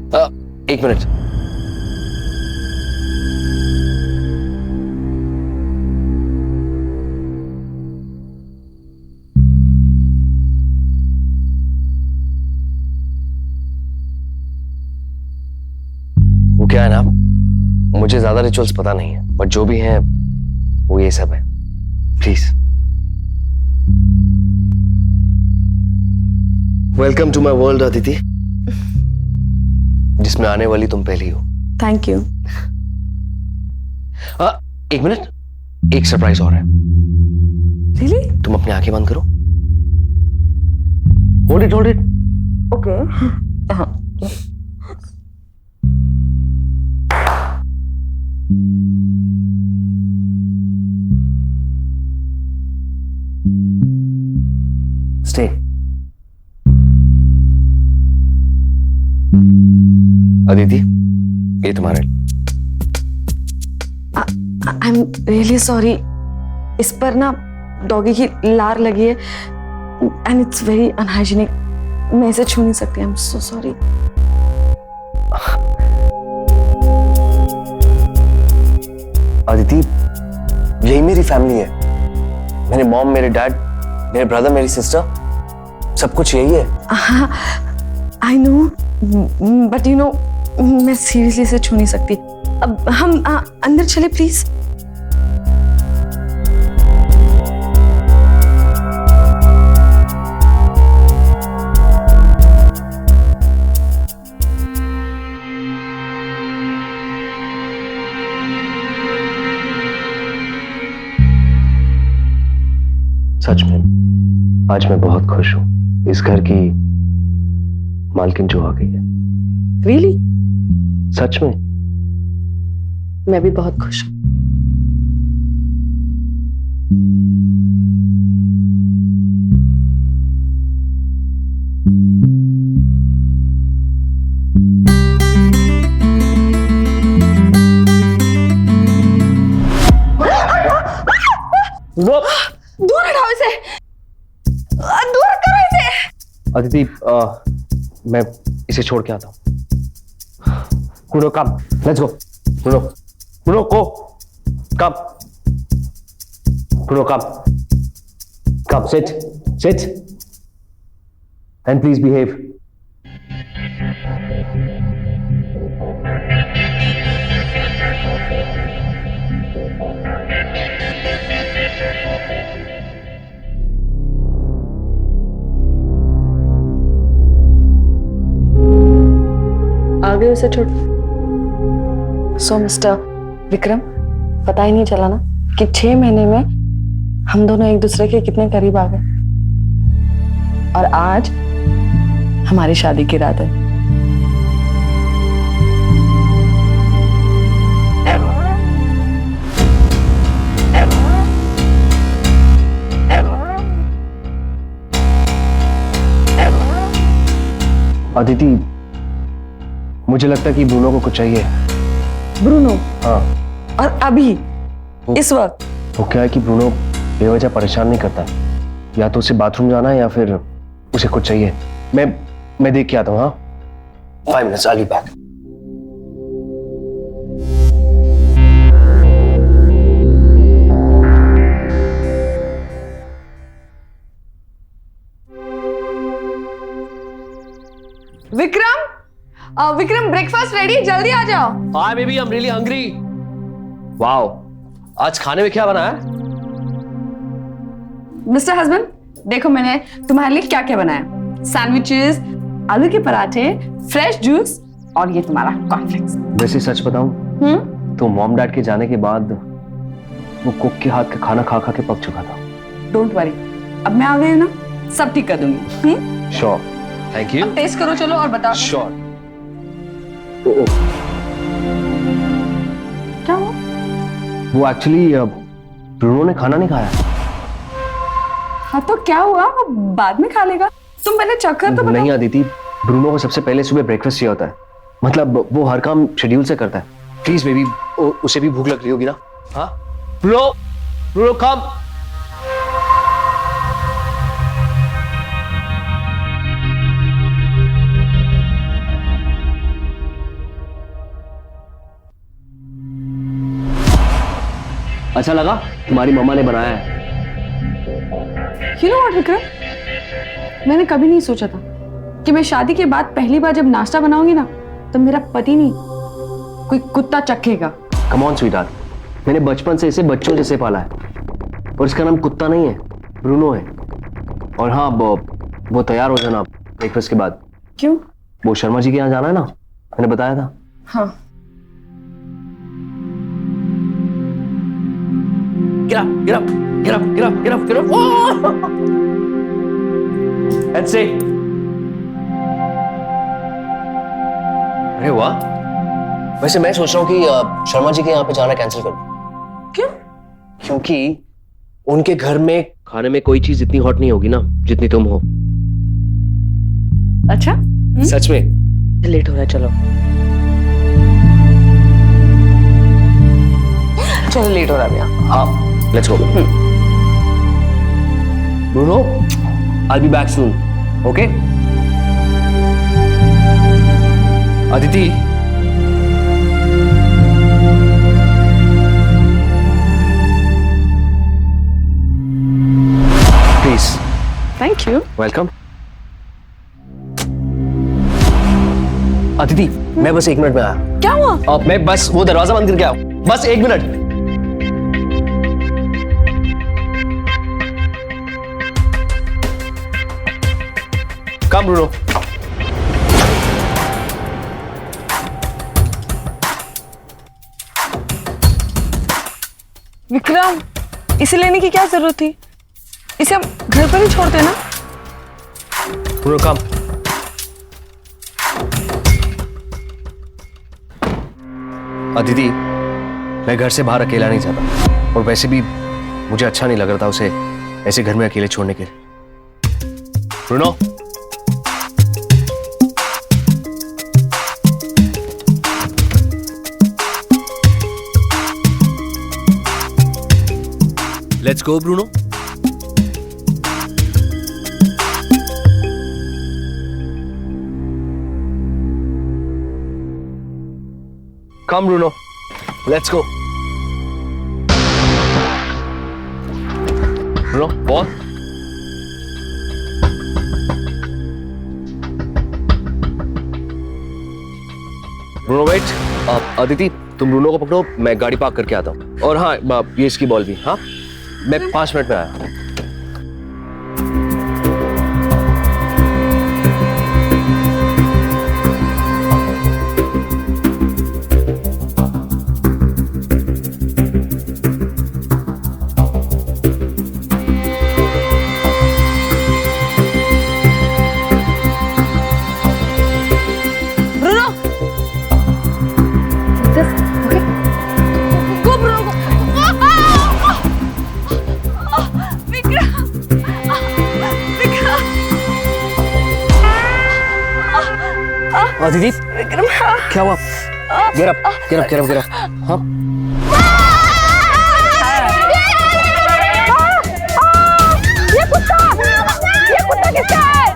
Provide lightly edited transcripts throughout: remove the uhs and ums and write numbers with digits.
एक मिनट। वो क्या है ना, मुझे ज्यादा रिचुअल्स पता नहीं है, बट जो भी हैं वो ये सब है। Please welcome to my world Aditi, जिसमें आने वाली तुम पहली हो। Thank you. एक मिनट, एक सरप्राइज और है। रियली? तुम अपनी आंखें बंद करो। Hold it, hold it. Okay. Stay. Aditi, ये तुम्हारे। I am really sorry. इस पर ना डॉगी की लार लगी है एंड इट्स वेरी अनहाइजीनिक। मैं इसे छू नहीं सकती। I am so sorry. Aditi, यही मेरी फैमिली है। मेरे मॉम, मेरे डैड, मेरे ब्रदर, मेरी सिस्टर, सब कुछ यही है। हाँ, I know, but you know मैं सीरियसली इसे छू नहीं सकती। अब हम अंदर चले प्लीज। सच में आज मैं बहुत खुश हूं। इस घर की मालकिन जो आ गई है। रियली? सच में। मैं भी बहुत खुश हूँ। दूर हटाओ इसे, दूर करो इसे। अदिति, मैं इसे छोड़ के आता हूं। कुनो, कम, लेट्स गो। कुनो, कुनो को, come, Kuno, come, come, sit, sit, and please behave. आगे उसे छोड़। सो मिस्टर विक्रम, पता ही नहीं चला ना कि 6 महीने में हम दोनों एक दूसरे के कितने करीब आ गए। और आज हमारी शादी की रात है। अदिति, मुझे लगता है कि ब्रूनो को कुछ चाहिए। ब्रूनो? हाँ। और अभी इस वक्त? वो क्या है कि ब्रूनो बेवजह परेशान नहीं करता। या तो उसे बाथरूम जाना है या फिर उसे कुछ चाहिए। मैं देख के आता हूँ। हाँ, 5 minutes, I'll be back. Vikram, breakfast ready, जल्दी आ जाओ। Hi baby, I'm really hungry. Wow, आज खाने में क्या बना है? मिस्टर हस्बैंड, देखो मैंने तुम्हारे लिए क्या क्या बनाया। सैंडविचेस, आलू के पराठे, फ्रेश जूस और ये तुम्हारा कॉर्नफ्लेक्स। वैसे सच बताऊं तो मॉम डैड के जाने के बाद वो कुक के हाथ का खाना खा खा के पक चुका था। डोंट वरी, अब मैं आ गई हूं ना, सब ठीक कर दूंगी। Sure, thank you. टेस्ट करो चलो और बताओ। श्योर। क्या हुआ? वो एक्चुअली ब्रूनो ने खाना नहीं खाया। हाँ तो क्या हुआ, वो बाद में खा लेगा। तुम पहले चक्कर तो बताओ। नहीं अदिति, ब्रूनो को सबसे पहले सुबह ब्रेकफास्ट चाहिए होता है। मतलब वो हर काम शेड्यूल से करता है। प्लीज बेबी, उसे भी भूख लग रही होगी ना। हाँ ब्रूनो, ब्रूनो कम। अच्छा लगा? तुम्हारी मम्मा ने बनाया है। You know what, Vikram? मैंने कभी नहीं सोचा था कि मैं शादी के बाद पहली बार जब नाश्ता बनाऊंगी ना तो मेरा पति नहीं कोई कुत्ता चखेगा। कम ऑन स्वीटहार्ट, मैंने बचपन से इसे बच्चों जैसे पाला है और इसका नाम कुत्ता नहीं है, ब्रूनो है। और हाँ, वो तैयार हो जाना ब्रेकफास्ट के बाद। क्यों? वो शर्मा जी के यहाँ जाना है ना, मैंने बताया था। हाँ। Get up, get up, get up, get up, get up, get up. Oh! That's it. अरे वाह, वैसे मैं सोच रहा हूँ कि शर्मा जी के यहाँ पे जाना कैंसिल कर दूं। क्यों? क्योंकि उनके घर में खाने में कोई चीज इतनी हॉट नहीं होगी ना जितनी तुम हो। अच्छा? सच में। लेट हो रहा है, चलो चलो, लेट हो रहा है भैया। हाँ, let's go. Bruno, I'll be back soon. Okay? Aditi, please. Thank you. Welcome. Aditi, मैं बस 1 मिनट में आया। क्या हुआ? मैं बस वो दरवाजा बंद करके आया, बस 1 मिनट। कम ब्रूनो। विक्रम, इसे लेने की क्या जरूरत थी? इसे हम घर पर ही छोड़ते ना। ब्रूनो कम। अदिति, मैं घर से बाहर अकेला नहीं जाता और वैसे भी मुझे अच्छा नहीं लग रहा था उसे ऐसे घर में अकेले छोड़ने के। Bruno, let's go Bruno. Come Bruno, let's go. Bruno, ball. Bruno wait. Aditi, तुम ब्रूनो को पकड़ो, मैं गाड़ी पार्क करके आता हूँ। और हाँ, ये इसकी बॉल भी। हाँ, मैं 5 मिनट में आया। दीदी, क्या हुआ? Get up, get up, get up, get up. हाँ? ये कुत्ता किसका है?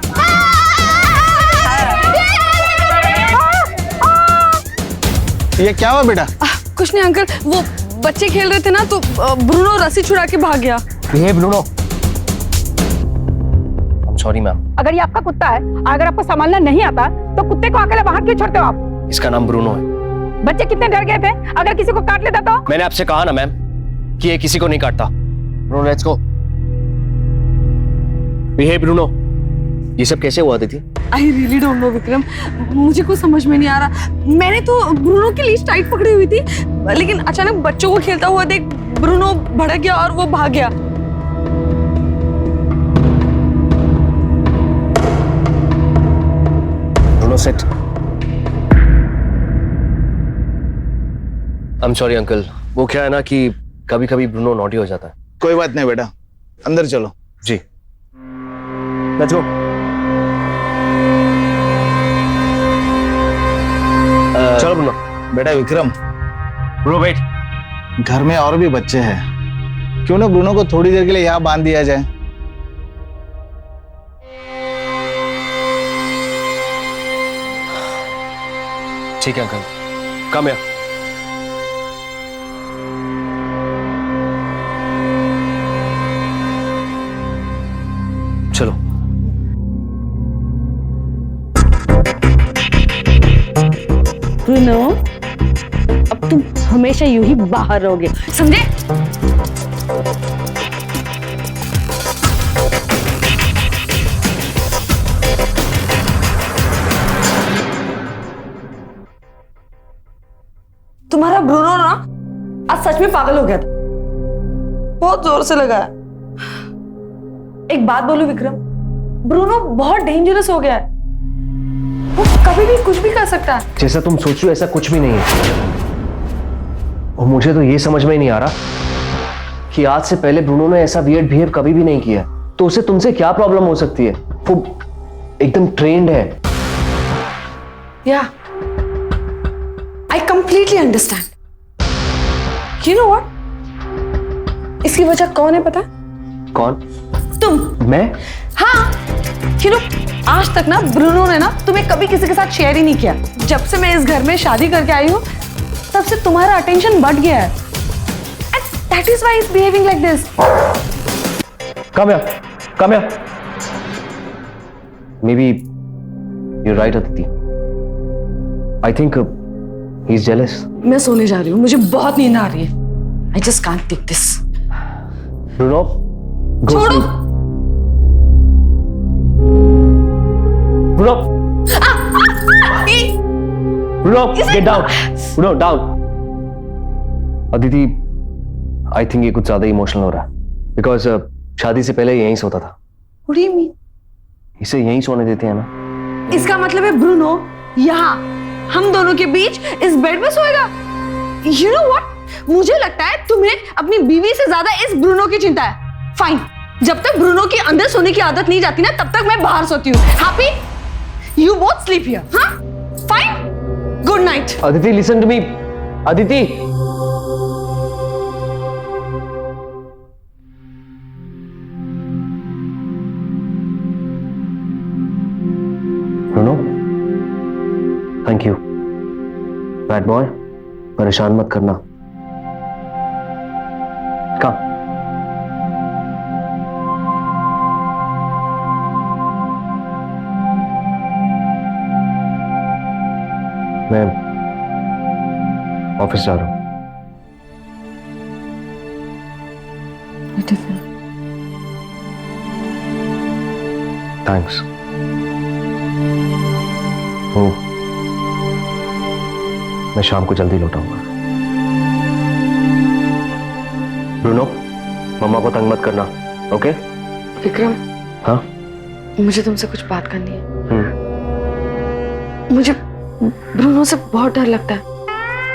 ये क्या हुआ बेटा? कुछ नहीं अंकल, वो बच्चे खेल रहे थे ना तो ब्रूनो रस्सी छुड़ा के भाग गया। Behave, Bruno. I'm sorry ma'am. अगर ये आपका कुत्ता है, अगर आपको संभालना नहीं आता तो कुत्ते को अकेले बाहर क्यों छोड़ते हो आप? इसका नाम ब्रूनो है। बच्चे कितने डर गए थे, अगर किसी को काट लेता तो? मैंने आपसे कहा ना मैम कि ये किसी को नहीं काटता। Bruno, let's go. Behave Bruno. ये सब कैसे हुआ थी? I really don't know Vikram, मुझे कुछ समझ में नहीं आ रहा। मैंने तो ब्रूनो की लीश टाइट पकड़ी हुई थी, लेकिन अचानक बच्चों को खेलता हुआ देख ब्रूनो भड़क गया और वो भाग गया। Bruno sit. I am sorry uncle, वो क्या है ना कि कभी कभी ब्रूनो नॉटी हो जाता है। कोई बात नहीं बेटा, अंदर चलो। जी, लेट्स गो। चलो ब्रूनो। बेटा विक्रम, ब्रूनो वेट। घर में और भी बच्चे हैं, क्यों ना ब्रूनो को थोड़ी देर के लिए यहाँ बांध दिया जाए? ठीक है अंकल, कम है। ब्रूनो, अब तुम हमेशा यूं ही बाहर रहोगे, समझे? तुम्हारा ब्रूनो ना आज सच में पागल हो गया था, बहुत जोर से लगा है। एक बात बोलूं विक्रम, ब्रूनो बहुत डेंजरस हो गया है, वो कभी भी कुछ भी कर सकता है। जैसा तुम सोच रहे हो ऐसा कुछ भी नहीं है। और मुझे तो ये समझ में ही नहीं आ रहा कि आज से पहले ब्रूनो ने ऐसा वियर्ड बिहेव कभी भी नहीं किया, तो उसे तुमसे क्या प्रॉब्लम हो सकती है? वो एकदम ट्रेंड है। या I completely understand. You know what, इसकी वजह कौन है पता है? कौन? तुम। मैं? हाँ, यू नो आज तक ना ब्रूनो ने ना तुम्हें कभी किसी के साथ शेयर ही नहीं किया। जब से मैं इस घर में शादी करके आई हूँ तब से तुम्हारा अटेंशन बढ़ गया है, and that is why he is behaving like this. Come here. Come here. Maybe you're right, Aditi. I think he's jealous. मैं सोने जा रही हूँ, मुझे बहुत नींद आ रही है। I just can't take this. Bruno, go छोड़ो। sleep. Bruno. Bruno, get down. Bruno, down. Aditi, I think ये कुछ ज्यादा इमोशनल हो रहा है, बिकॉज शादी से पहले यहीं सोता था। What do you mean? इसे यहीं सोने देते हैं ना। इसका मतलब है ब्रूनो यहाँ हम दोनों के बीच इस बेड में सोएगा। You know what? मुझे लगता है तुम्हें अपनी बीवी से ज्यादा इस ब्रूनो की चिंता है। फाइन, जब तक ब्रूनो की अंदर सोने की आदत नहीं जाती ना तब तक मैं बाहर सोती हूँ। Happy? You both sleep here, हाँ? Fine? Good night. Aditi, listen to me. Aditi. Bruno, thank you. Bad boy, परेशान मत करना। Come. मैं ऑफिस जा रहा हूँ। थैंक्स। मैं शाम को जल्दी लौटाऊंगा। ब्रूनो, मम्मा को तंग मत करना, ओके? विक्रम, हाँ? मुझे तुमसे कुछ बात करनी है। मुझे ब्रूनो से बहुत डर लगता है,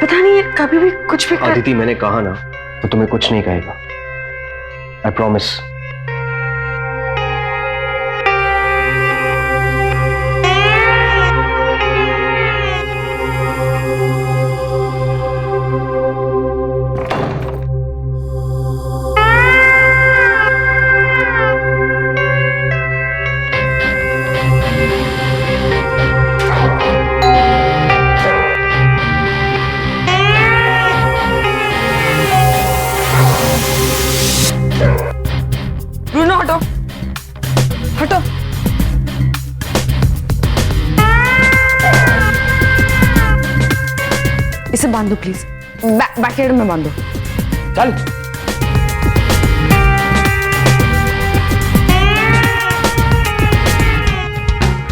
पता नहीं ये कभी भी कुछ भी कर... अदिति, मैंने कहा ना, वो तुम्हें कुछ नहीं कहेगा। I promise. ब्रूनो हटो, हटो। इसे बांधो प्लीज, बैकयार्ड में बांधो। चल।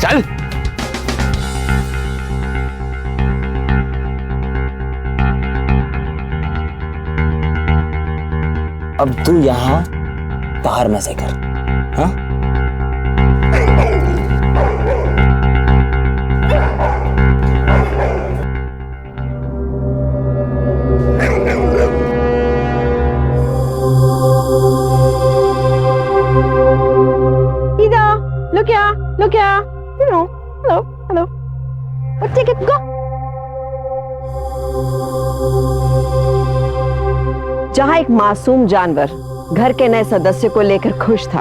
चल। अब तू यहाँ बाहर में से कर, हाँ? Look here, you know, hello. Oh, take it, go. जहां एक मासूम जानवर घर के नए सदस्य को लेकर खुश था,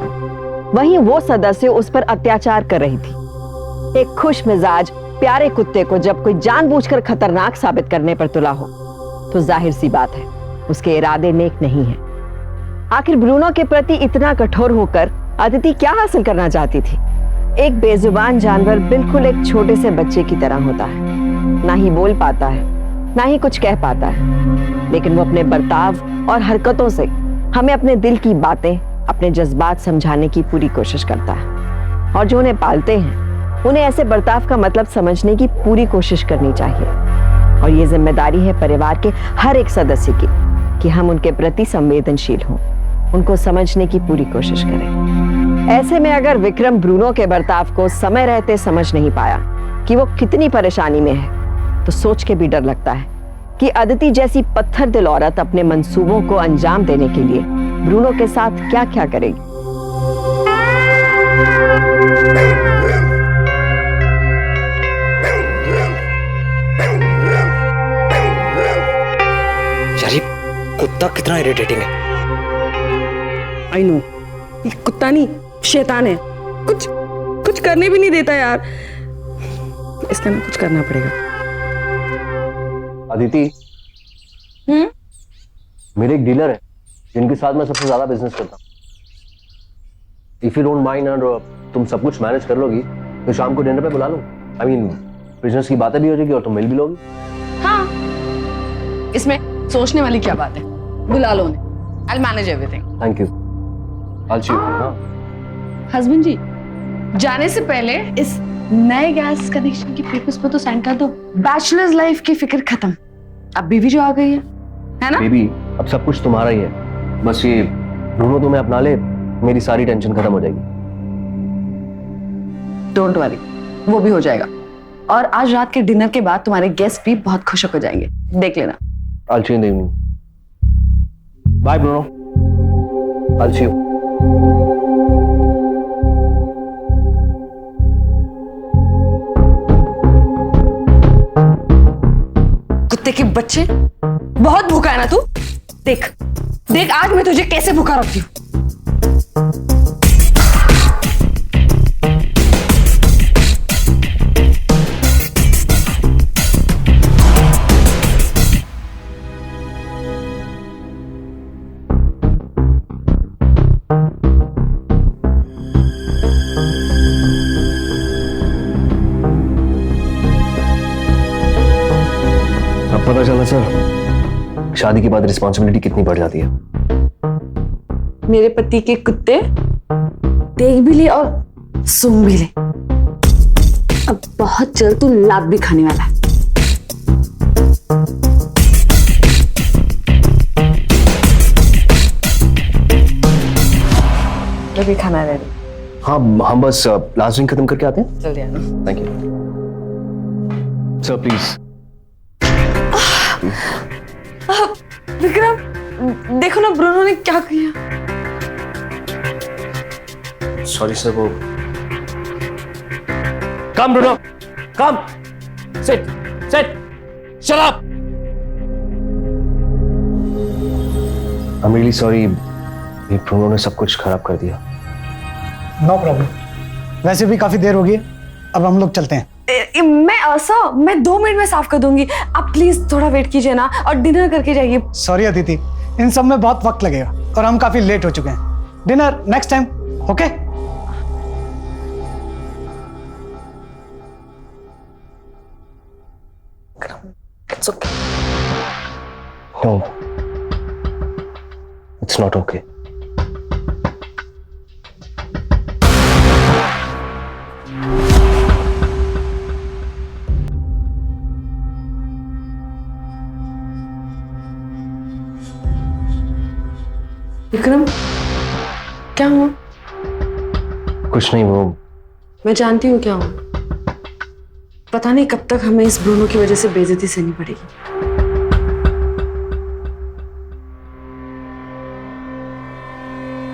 वहीं वो सदस्य उस पर अत्याचार कर रही थी। एक खुश मिजाज प्यारे कुत्ते को जब कोई जानबूझकर खतरनाक साबित करने पर तुला हो, तो जाहिर सी बात है उसके इरादे नेक नहीं है। आखिर ब्रूनो के प्रति इतना कठोर होकर अदिति क्या हासिल करना चाहती थी? एक बेजुबान जानवर बिल्कुल एक छोटे से बच्चे की तरह होता है, ना ही बोल पाता है, ना ही कुछ कह पाता है, लेकिन वो अपने बर्ताव और हरकतों से हमें अपने दिल की बातें, अपने जज्बात समझाने की पूरी कोशिश करता है। और जो उन्हें पालते हैं, उन्हें ऐसे बर्ताव का मतलब समझने की पूरी कोशिश करनी चाहिए। और ये जिम्मेदारी है परिवार के हर एक सदस्य की कि हम उनके प्रति संवेदनशील हों, उनको समझने की पूरी कोशिश करें। ऐसे में अगर विक्रम ब्रूनो के बर्ताव को समय रहते समझ नहीं पाया कि वो कितनी परेशानी में है, तो सोच के भी डर लगता है कि अदिति जैसी पत्थर दिल औरत अपने मंसूबों को अंजाम देने के लिए ब्रूनो के साथ क्या क्या करेगी। यार ये कुत्ता कितना इरिटेटिंग है। आई नो, ये कुत्ता नहीं शैतान है, कुछ करने भी नहीं देता यार। इसका ना कुछ करना पड़ेगा। अदिति, मेरे एक डीलर है जिनके साथ मैं सबसे ज्यादा बिजनेस करता हूँ। इफ यू डोंट माइंड और तुम सब कुछ मैनेज कर लोगी तो शाम को डिनर पे बुला लो। आई मीन बिजनेस की बातें भी हो जाएगी और तुम मिल भी लोगी। हाँ, इसमें सोचने वाली क्या बात है, बुला लो उन्हें। I'll manage everything. Thank you. हाँ, हस्बैंड जी, जाने से पहले इस नए गैस कनेक्शन के पेपर्स पर तो साइन कर दो। बैचलर्स लाइफ की फिक्र खत्म, अब बीवी जो आ गई है ना? बेबी अब सब कुछ तुम्हारा ही है, बस ये ब्रूनो तुम्हें अपना ले, मेरी सारी टेंशन खत्म हो जाएगी। डोंट वरी, वो भी हो जाएगा। और आज रात के डिनर के बाद तुम्हारे गेस्ट भी बहुत खुश हो जाएंगे, देख लेना। I'll see you in the evening. Bye, Bruno. I'll see you. कुत्ते के बच्चे, बहुत भूखा है ना तू? देख देख आज मैं तुझे कैसे भूखा रखती हूँ। पता चला सर, शादी के बाद रिस्पॉन्सिबिलिटी कितनी बढ़ जाती है। मेरे पति के कुत्ते देख भी ले और सुन भी ले। अब बहुत जल्द तू लात भी खाने वाला है। भी खाना रेडी। हाँ हम बस लास्ट ड्रिंक खत्म करके आते हैं। जल्दी आना। Thank you sir, please. Vikram, देखो ना ब्रूनो ने क्या किया। सॉरी सर, वो come Bruno, come, sit sit, shut up. I am really sorry, ये ब्रूनो ने सब कुछ खराब कर दिया। नो प्रॉब्लम, वैसे भी काफी देर हो गई, अब हम लोग चलते हैं। मैं 2 मिनट में साफ कर दूंगी, आप प्लीज थोड़ा वेट कीजिए ना और डिनर करके जाइए। सॉरी अदिति, इन सब में बहुत वक्त लगेगा और हम काफी लेट हो चुके हैं। Dinner next time, okay? It's okay. No, it's not okay. Vikram, क्या हुआ? कुछ नहीं, वो मैं जानती हूँ क्या हुआ। पता नहीं कब तक हमें इस ब्रूनो की वजह से बेइज्जती सहनी पड़ेगी।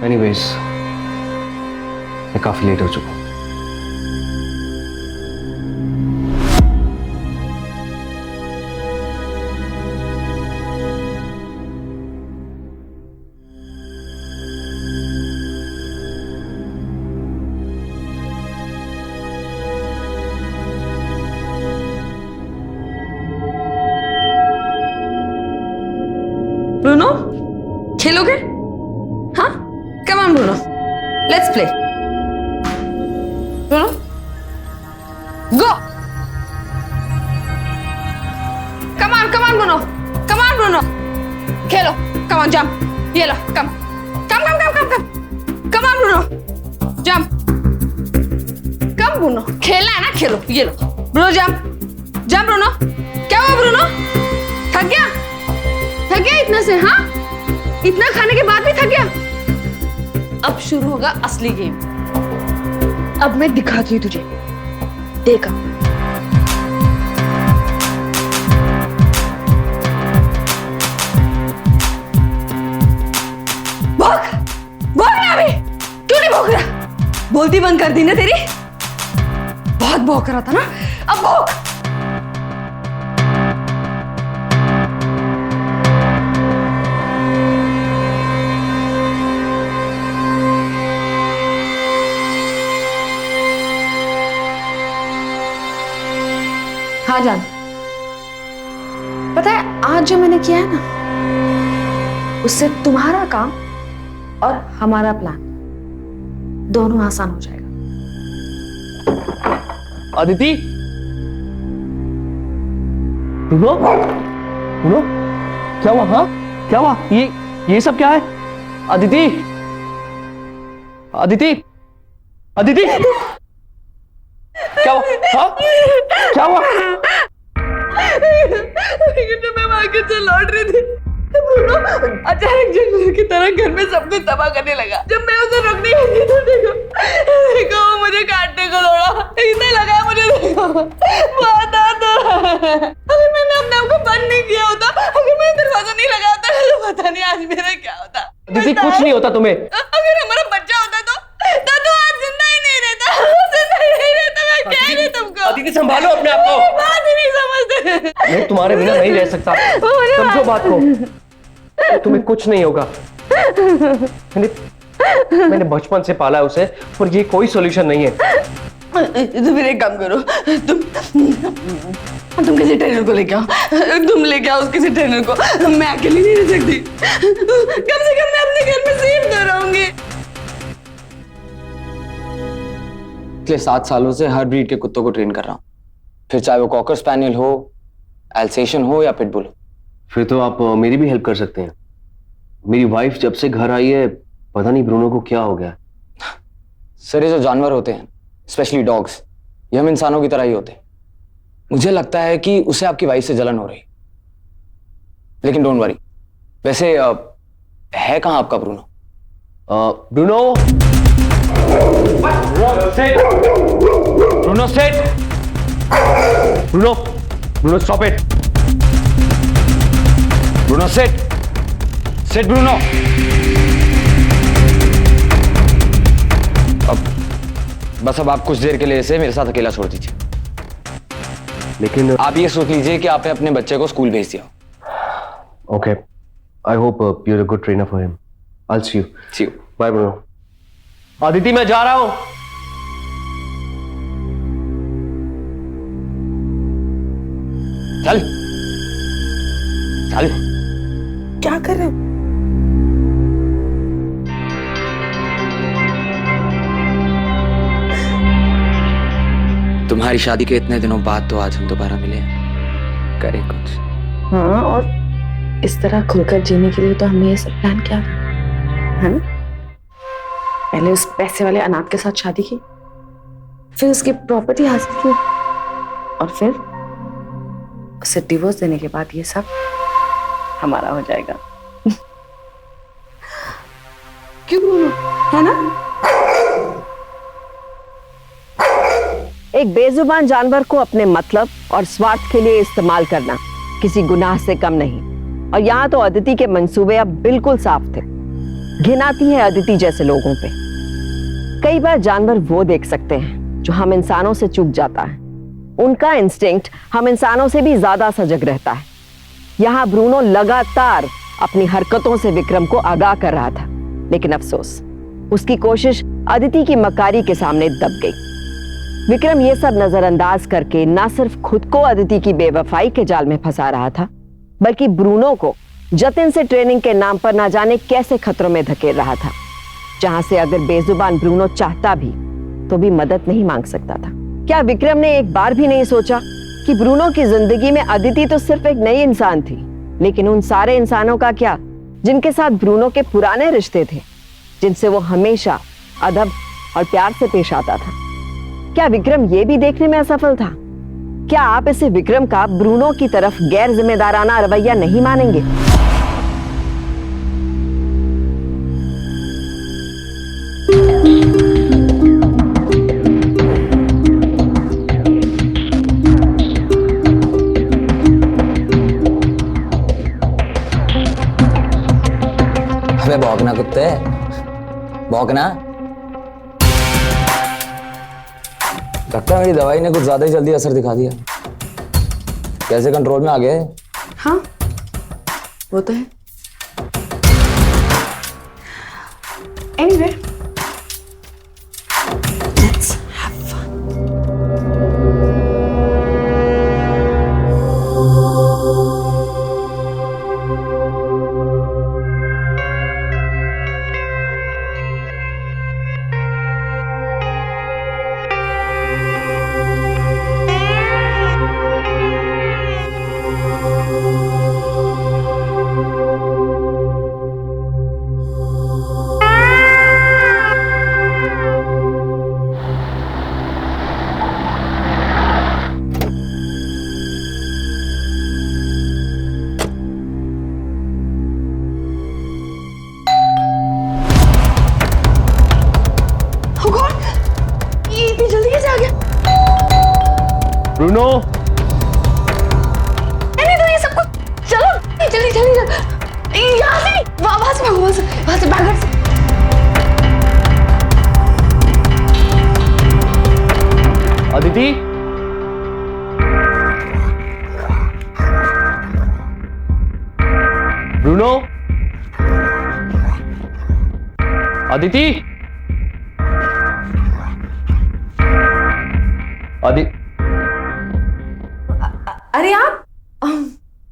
एनीवेज, मैं काफी लेट हो चुका हूँ। ब्रूनो, खेलोगे? हाँ, come on Bruno, let's play. Bruno, go. Jump, ये लो, come come come come come come come on Bruno, jump, come Bruno, खेलना है ना खेलो, ये लो ब्रूनो जंप, जंप ब्रूनो। क्या हुआ ब्रूनो, थक गया? थक गया इतना से? हाँ, इतना खाने के बाद भी थक गया? अब शुरू होगा असली गेम। अब मैं दिखाती हूँ तुझे, देखा। भौंक, भौंक ना अभी, क्यों नहीं भौंक रहा? बोलती बंद कर दी ना तेरी? बहुत भौंक रहा था ना, अब भौंक। हाँ जान, पता है आज जो मैंने किया है ना, उससे तुम्हारा काम और हमारा प्लान दोनों आसान हो जाएगा। अदिति, ब्रूनो, ब्रूनो, क्या हुआ? हाँ, क्या हुआ? ये सब क्या है? अदिति, अदिति, अदिति, क्या हुआ? हाँ, क्या हुआ? जब मैं मार्केट से लौट रही थी, ब्रूनो अचानक जानवर की तरह घर में सब कुछ तबाह करने लगा। जब मैं उसे रोकने गई तो देखो वो मुझे काटने को दौड़ा, इतना लगा मुझे, देखो बहुत दर्द हो रहा है। अगर मैंने अपने आप को बंद नहीं किया होता, अगर मैंने दरवाजा नहीं लगाया होता, तो पता नहीं आज मेरा क्या होता। दीदी कुछ नहीं होता तुम्हें। अगर हमारा बच्चा होता तो आज जिंदा ही नहीं रहता, जिंदा ही नहीं रहता। मैं क्या ही तुमको। अदिति संभालो अपने आप को। बात ही नहीं समझते। मैं तुम्हारे बिना नहीं रह सकता, समझो बात को। तुम्हें कुछ नहीं होगा। मैंने बचपन से पाला है उसे, और ये कोई सॉल्यूशन नहीं है। तो फिर एक काम करो, तुम किसी ट्रेनर को लेके आओ, तुम लेके आओ किसी ट्रेनर को। मैं अकेली नहीं रह सकती, कम से कम मैं अपने घर में सेफ तो रहूंगी। पिछले 7 सालों से हर ब्रीड के कुत्तों को ट्रेन कर रहा हूँ, फिर चाहे वो कॉकर स्पैनियल हो, एल्सेशियन हो या पिटबुल हो। फिर तो आप मेरी भी हेल्प कर सकते हैं। मेरी वाइफ जब से घर आई है, पता नहीं ब्रूनो को क्या हो गया। सर, ये जो जानवर होते हैं, स्पेशली डॉग्स, ये हम इंसानों की तरह ही होते हैं। मुझे लगता है कि उसे आपकी वाइफ से जलन हो रही, लेकिन डोंट वरी। वैसे है कहाँ आपका Bruno? Bruno, Bruno set, Bruno, Bruno stop it. Bruno set, set Bruno. अब आप कुछ देर के लिए इसे मेरे साथ अकेला छोड़ दीजिए। लेकिन आप ये सोच लीजिए कि आपने अपने बच्चे को स्कूल भेज दिया। Okay, I hope you are a good trainer for him. I will see you. See you. Bye Bruno. Aditi, मैं जा रहा हूं। चल चल। क्या कर रहे हो? तुम्हारी शादी के इतने दिनों बाद तो आज हम दोबारा मिले हैं, करें कुछ। हाँ, और इस तरह खुलकर जीने के लिए तो हमने ये सब प्लान किया था, है ना? पहले उस पैसे वाले अनाथ के साथ शादी की, फिर उसकी प्रॉपर्टी हासिल की, और फिर उसे डिवोर्स देने के बाद ये सब हमारा हो जाएगा। क्यों ब्रूनो, है ना? एक बेजुबान जानवर को अपने मतलब और स्वार्थ के लिए इस्तेमाल करना किसी गुनाह से कम नहीं। और यहाँ तो अदिति के मंसूबे अब बिल्कुल साफ थे। घिन आती है अदिति जैसे लोगों पे। कई बार जानवर वो देख सकते हैं जो हम इंसानों से चूक जाता है। उनका इंस्टिंक्ट हम इंसानों से भी ज्यादा सजग रहता है। यहाँ ब्रूनो लगातार अपनी हरकतों से विक्रम को आगाह कर रहा था, लेकिन अफसोस उसकी कोशिश अदिति की मकारी के सामने दब गई। विक्रम ये सब नजरअंदाज करके ना सिर्फ खुद को अदिति की बेवफाई के जाल में फंसा रहा था, बल्कि ब्रूनो को जतिन से ट्रेनिंग के नाम पर ना जाने कैसे खतरों में धकेल रहा था, जहां से अगर बेजुबान ब्रूनो चाहता भी तो भी मदद नहीं मांग सकता था। क्या विक्रम ने एक बार भी नहीं सोचा कि ब्रूनो की जिंदगी में अदिति तो सिर्फ एक नई इंसान थी, लेकिन उन सारे इंसानों का क्या जिनके साथ ब्रूनो के पुराने रिश्ते थे, जिनसे वो हमेशा अदब और प्यार से पेश आता था। क्या विक्रम ये भी देखने में असफल था? क्या आप इसे विक्रम का ब्रूनो की तरफ गैर जिम्मेदाराना रवैया नहीं मानेंगे? अबे भौंकना कुत्ते, भौंकना। लगता है मेरी दवाई ने कुछ ज्यादा ही जल्दी असर दिखा दिया। कैसे कंट्रोल में आ गए? हाँ, वो तो है। Anyway, let's have fun. Bruno, नहीं तो ये सब कुछ, चलो जल्दी जल्दी जल्दी, यहाँ से नहीं, वहां से भागो, वहां से भागो से। अदिति, ब्रूनो, अदिति, अरे आप,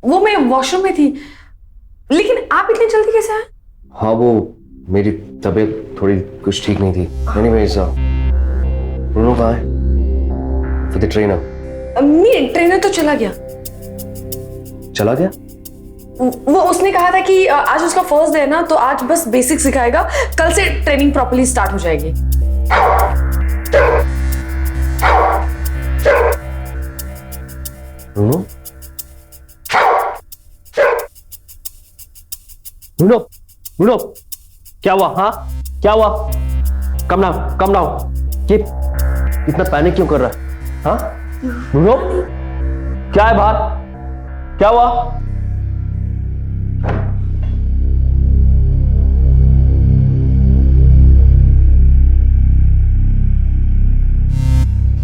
वो मैं वॉशरूम में थी, लेकिन आप इतनी जल्दी कैसे आए? हाँ, वो मेरी तबीयत थोड़ी कुछ ठीक नहीं थी। एनीवेज, ब्रूनो कहाँ है? With the trainer? नहीं, ट्रेनर तो चला गया। चला गया? वो उसने कहा था कि आज उसका फर्स्ट डे है ना, तो आज बस बेसिक सिखाएगा, कल से ट्रेनिंग प्रॉपर्ली स्टार्ट हो जाएगी। ब्रूनो, ब्रूनो, ब्रूनो, क्या हुआ? हाँ, क्या हुआ? Come down. ये इतना पैनिक क्यों कर रहा है? हाँ, ब्रूनो, क्या है बाहर? क्या हुआ?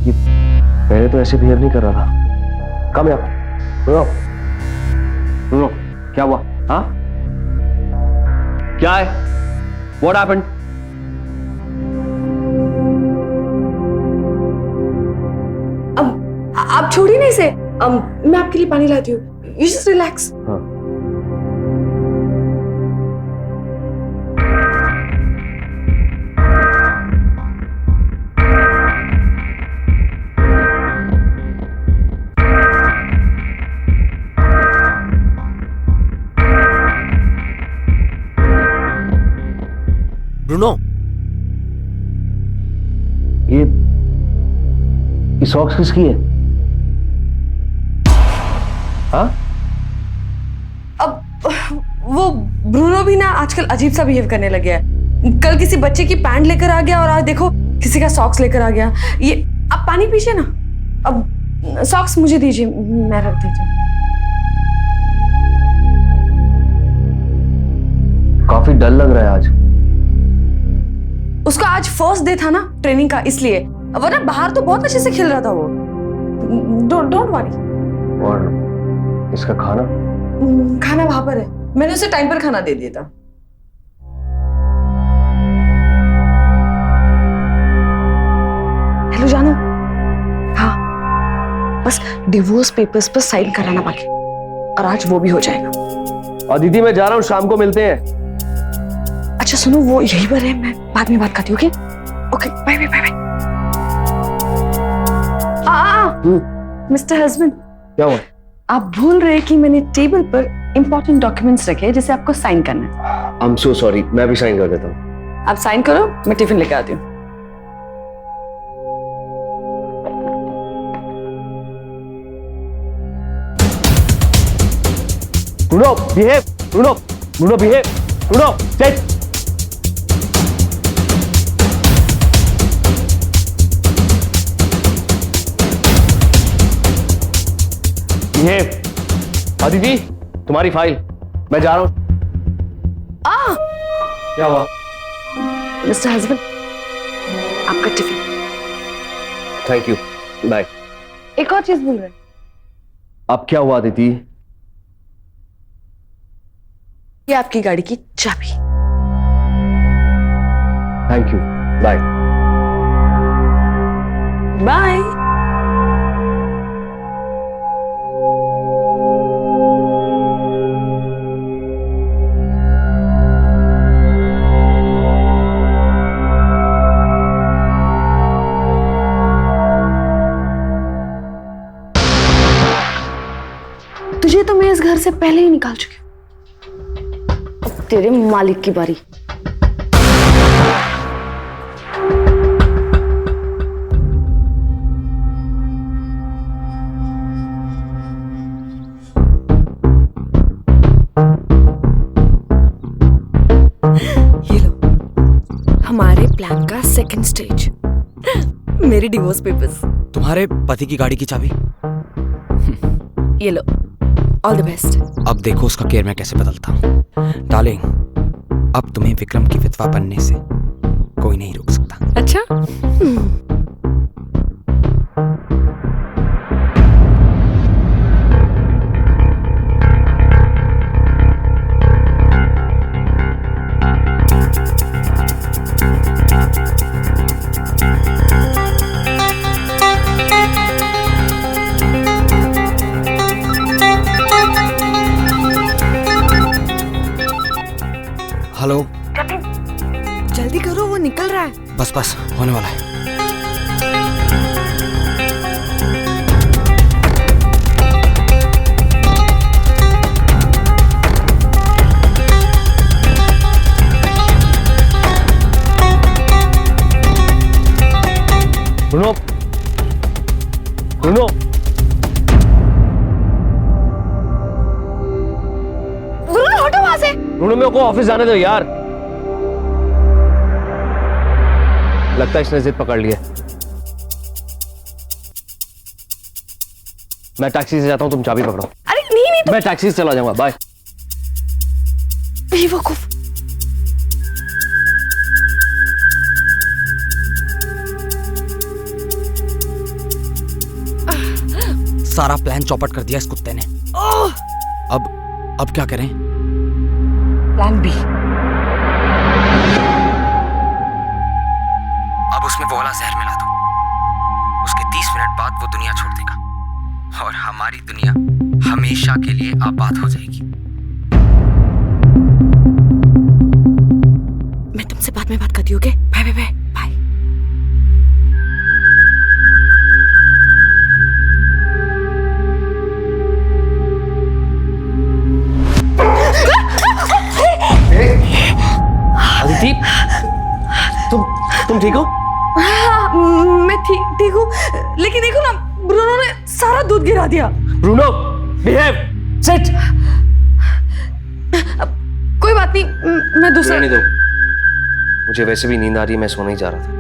ये पहले तो ऐसे बिहेव नहीं कर रहा था। Come here. Bruno, क्या हुआ? हाँ? क्या है? What happened? आप छोड़िए नहीं इसे, मैं आपके लिए पानी लाती हूँ। You just relax. हाँ। ब्रूनो, ये सॉक्स किसकी है? हाँ? अब वो ब्रूनो भी ना आजकल अजीब सा बिहेव करने लग गया है। कल किसी बच्चे की पैंट लेकर आ गया और आज देखो किसी का सॉक्स लेकर आ गया। ये आप पानी पीजिए ना। अब सॉक्स मुझे दीजिए, मैं रख दीजिए। काफी डल लग रहा है आज। उसका आज फर्स्ट डे था ना ट्रेनिंग का, इसलिए। वरना बाहर तो बहुत अच्छे से खेल रहा था वो। Don't worry. और इसका खाना? खाना वहां पर है, मैंने उसे टाइम पर खाना दे दिया था। हेलो जानू, हाँ, बस डिवोर्स पेपर्स पर साइन कराना बाकी, और आज वो भी हो जाएगा। अदिति, मैं जा रहा हूँ, शाम को मिलते हैं। अच्छा सुनो, वो यही पर है, मैं बाद में बात करती हूँ। Okay, bye bye bye. Mister husband, क्या हुआ? आप भूल रहे कि मैंने टेबल पर इंपॉर्टेंट डॉक्यूमेंट्स रखे जिसे आपको साइन करना है। आई एम सो सॉरी, मैं भी साइन कर देता हूँ। आप साइन करो, मैं टिफिन लेके आती हूँ। Bruno behave, Bruno behave, Bruno sit. Behave. Aditi, तुम्हारी फाइल, मैं जा रहा हूं। क्या हुआ? मिस्टर हस्बैंड, आपका टिफिन। Thank you, bye. एक और चीज भूल रहे। अब क्या हुआ अदिति? ये आपकी गाड़ी की चाबी। Thank you, bye. बाय। तुझे तो मैं इस घर से पहले ही निकाल चुकी हूँ। अब तेरे मालिक की बारी। ये लो, हमारे प्लान का सेकंड स्टेज, मेरे डिवोर्स पेपर्स। तुम्हारे पति की गाड़ी की चाबी। ये लो, ऑल द बेस्ट। अब देखो उसका केयर मैं कैसे बदलता हूँ। डार्लिंग, अब तुम्हें विक्रम की विधवा बनने से कोई नहीं रोक सकता। अच्छा। हेलो। जल्दी करो, वो निकल रहा है। बस बस होने वाला है। ब्रूनो, ब्रूनो, ब्रूनो हटो वहां से। ब्रूनो मेरे को ऑफिस जाने दो यार। लगता है इसने जिद पकड़ ली है। मैं टैक्सी से जाता हूं, तुम चाबी पकड़ो। अरे नहीं नहीं, मैं टैक्सी से चला जाऊंगा, बाय। बेवकूफ। सारा प्लान चौपट कर दिया इस कुत्ते ने। अब क्या करें? Plan B. अब उसमें वो वाला जहर मिला दो। उसके 30 मिनट बाद वो दुनिया छोड़ देगा और हमारी दुनिया हमेशा के लिए आबाद हो जाएगी। मैं तुमसे बाद में बात करती हूँ, okay? Bye bye bye bye. Aditi, तुम ठीक हो? हाँ, मैं ठीक हूँ, लेकिन देखो ना, ब्रूनो ने सारा दूध गिरा दिया। Bruno behave, sit. कोई बात नहीं, मैं दूसरा। रहने दो, मुझे वैसे भी नींद आ रही है, मैं सोने ही जा रहा था।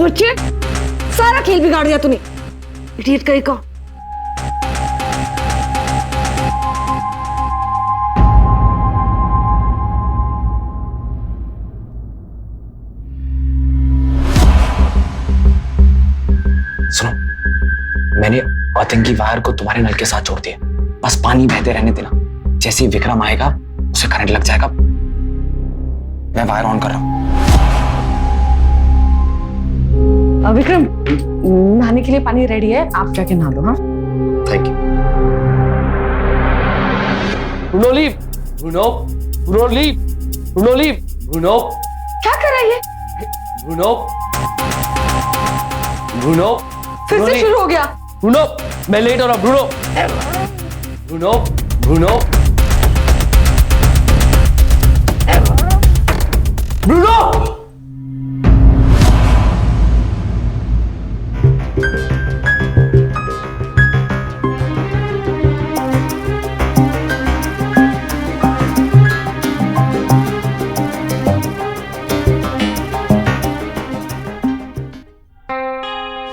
बच्चे, सारा खेल बिगाड़ दिया तूने, इडियट कहीं का। सुनो, मैंने आतंकी वायर को तुम्हारे नल के साथ जोड़ दिया। बस पानी बहते रहने देना। जैसे ही विक्रम आएगा उसे करंट लग जाएगा। मैं वायर ऑन कर रहा हूं। विक्रम, नहाने के लिए पानी रेडी है, आप जाके नहा लो। हाँ, thank you. Bruno leave, Bruno leave, Bruno leave, Bruno. क्या कर रहा है ये? ब्रूनो, ब्रूनो, फिर से शुरू हो गया। ब्रूनो, मैं लेट हो रहा हूं। Bruno, Bruno, Bruno, Bruno.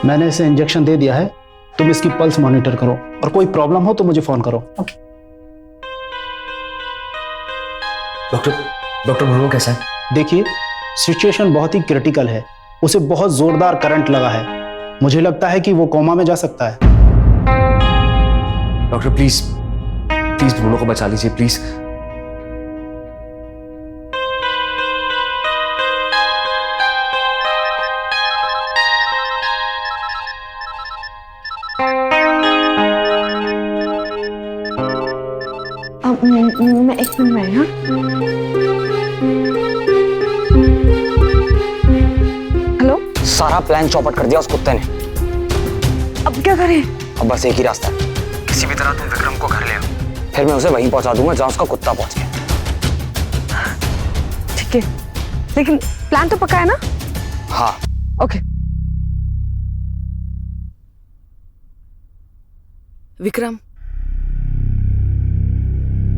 मैंने इसे इंजेक्शन दे दिया है, तुम इसकी पल्स मॉनिटर करो और कोई प्रॉब्लम हो तो मुझे फोन करो। डॉक्टर, डॉक्टर ब्रूनो कैसा है? देखिए, सिचुएशन बहुत ही क्रिटिकल है, उसे बहुत जोरदार करंट लगा है, मुझे लगता है कि वो कोमा में जा सकता है। डॉक्टर प्लीज, प्लीज ब्रूनो को बचा लीजिए प्लीज। मैं एक मिनट में। हाँ, हेलो। सारा प्लान चौपट कर दिया उस कुत्ते ने। अब क्या करें? अब बस एक ही रास्ता है, किसी भी तरह तुम विक्रम को घर ले आओ, फिर मैं उसे वहीं पहुंचा दूंगा जहां उसका कुत्ता पहुंच गया। ठीक है, लेकिन प्लान तो पक्का है ना? हाँ। ओके। विक्रम,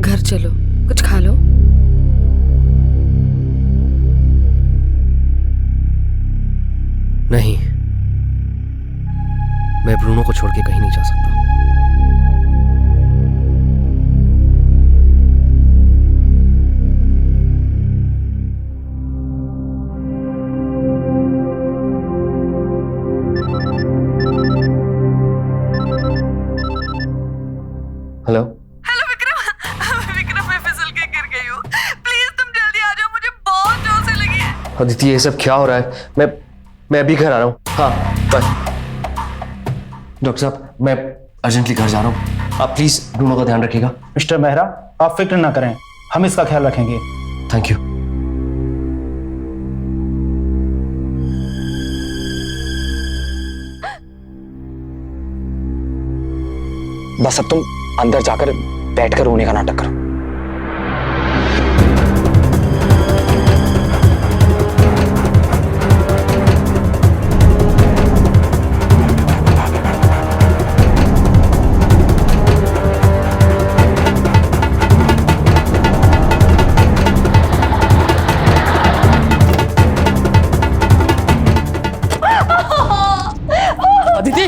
घर चलो, कुछ खा लो। नहीं, मैं ब्रूनो को छोड़ के कहीं नहीं जा सकता। Hello, hello Vikram. विक्रम, मैं फिसल के गिर गई हूँ, प्लीज तुम जल्दी आ जाओ, मुझे बहुत जोर से लगी है। अदिति ये सब क्या हो रहा है? मैं अभी घर आ रहा हूँ। हाँ बाय। डॉक्टर साहब, मैं अर्जेंटली घर जा रहा हूँ, आप प्लीज ब्रूनो का ध्यान रखिएगा। मिस्टर मेहरा, आप फिक्र ना करें, हम इसका ख्याल रखेंगे। Thank you. बस अब तुम अंदर जाकर बैठकर रोने का नाटक करो। अदिति,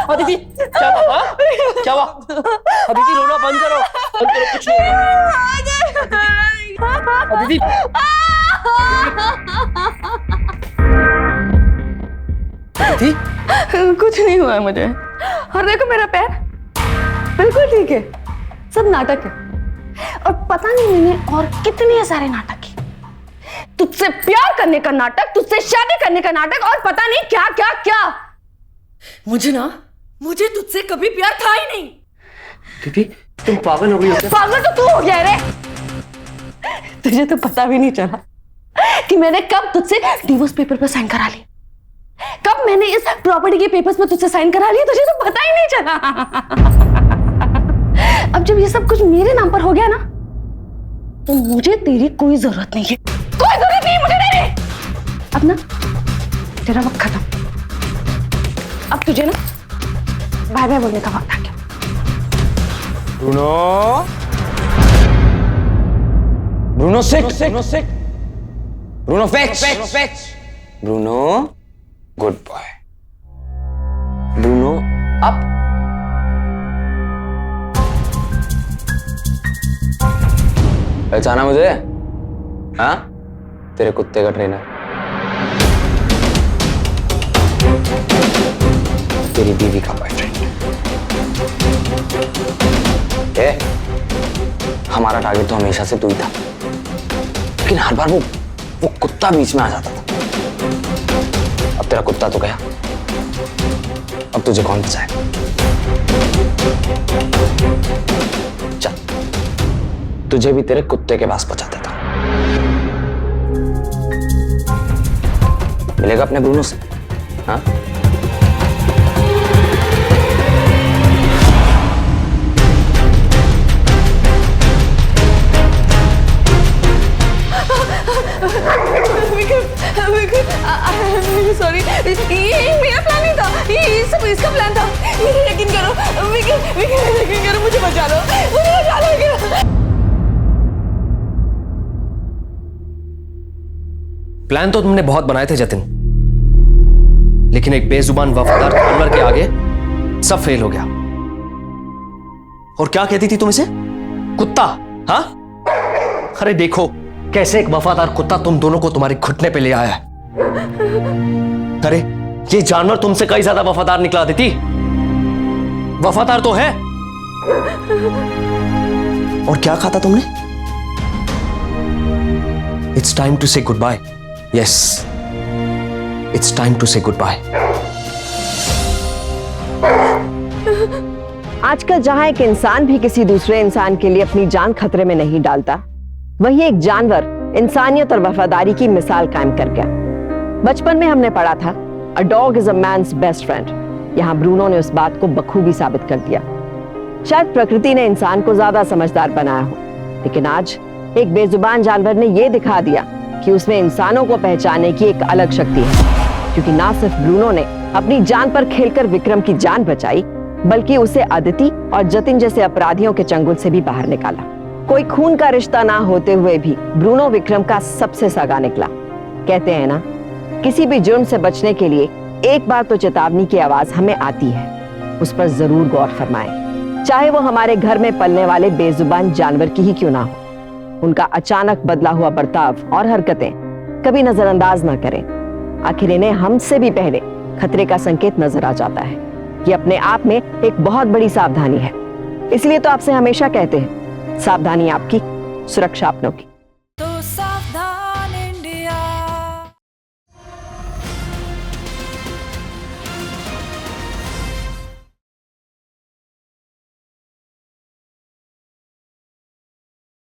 अदिति, क्या हुआ? हाँ? क्या हुआ? अदिति रोना बंद करो, कुछ नहीं होगा। अदिति, अदिति, कुछ नहीं हुआ है मुझे। और देखो मेरा पैर बिल्कुल ठीक है, सब नाटक है। और पता नहीं मैंने और कितने सारे नाटक किए, तुझसे प्यार करने का नाटक, तुझसे शादी करने का नाटक, और पता नहीं क्या क्या क्या। मुझे तुझसे कभी प्यार था ही नहीं। दीदी तुम पागल हो गई हो क्या? पागल तो तू हो गया रे। तुझे तो पता भी नहीं चला कि मैंने कब तुझसे डिवोर्स पेपर पर साइन करा ली, कब मैंने इस प्रॉपर्टी के पेपर्स पर तुझसे साइन करा लिया, तुझे तो पता ही नहीं चला। अब जब ये सब कुछ मेरे नाम पर हो गया ना, तो मुझे तेरी कोई जरूरत नहीं है, कोई जरूरत नहीं मुझे तेरी। अब ना तेरा वक्त खत्म, अब तुझे ना बाय बाय बोलने का वक्त आ गया। Bruno, Bruno sick, Bruno sick, Bruno fetch, Bruno good boy, Bruno up. पहचाना मुझे? हाँ, तेरे कुत्ते का ट्रेनर, तेरी बीवी का बॉयफ्रेंड। हमारा टारगेट तो हमेशा से तू ही था, लेकिन हर बार वो कुत्ता बीच में आ जाता था। अब तेरा कुत्ता तो गया, अब तुझे कौन बचाए? चल, तुझे भी तेरे कुत्ते के पास पहुंचा देता। मिलेगा अपने ब्रूनो से? हाँ? सॉरी, ये मेरा प्लान नहीं था, ये सब इसका प्लान था। यकीन करो विक्रम, यकीन करो, मुझे बचा लो, मुझे बचा लो विक्रम। प्लान तो तुमने बहुत बनाए थे जतिन, लेकिन एक बेजुबान वफादार जानवर के आगे सब फेल हो गया। और क्या कहती थी तुम इसे? कुत्ता? हाँ? अरे देखो कैसे एक वफादार कुत्ता तुम दोनों को तुम्हारे घुटने पे ले आया है। अरे ये जानवर तुमसे कई ज्यादा वफादार निकला देती। वफादार तो है। और क्या खाता तुमने? It's time to say goodbye. Yes, it's time to say goodbye. आजकल जहां एक इंसान भी किसी दूसरे इंसान के लिए अपनी जान खतरे में नहीं डालता, वहीं एक जानवर इंसानियत और वफादारी की मिसाल कायम कर गया। बचपन में हमने पढ़ा था a dog is a man's best friend. यहां ब्रूनो ने उस बात को बखूबी साबित कर दिया। शायद प्रकृति ने इंसान को ज्यादा समझदार बनाया हो, लेकिन आज एक बेजुबान जानवर ने यह दिखा दिया कि उसमें इंसानों को पहचानने की एक अलग शक्ति है। क्योंकि ना सिर्फ ब्रूनो ने अपनी जान पर खेलकर विक्रम की जान बचाई, बल्कि उसे अदिति और जतिन जैसे अपराधियों के चंगुल से भी बाहर निकाला। कोई खून का रिश्ता ना होते हुए भी ब्रूनो विक्रम का सबसे सगा निकला। कहते हैं ना, किसी भी जुर्म से बचने के लिए एक बार तो चेतावनी की आवाज हमें आती है, उस पर जरूर गौर फरमाएं। चाहे वो हमारे घर में पलने वाले बेजुबान जानवर की ही क्यों ना हो। उनका अचानक बदला हुआ बर्ताव और हरकतें कभी नजरअंदाज ना करें। आखिर इन्हें हमसे भी पहले खतरे का संकेत नजर आ जाता है। ये अपने आप में एक बहुत बड़ी सावधानी है। इसलिए तो आपसे हमेशा कहते हैं, सावधानी आपकी, सुरक्षा अपनों की।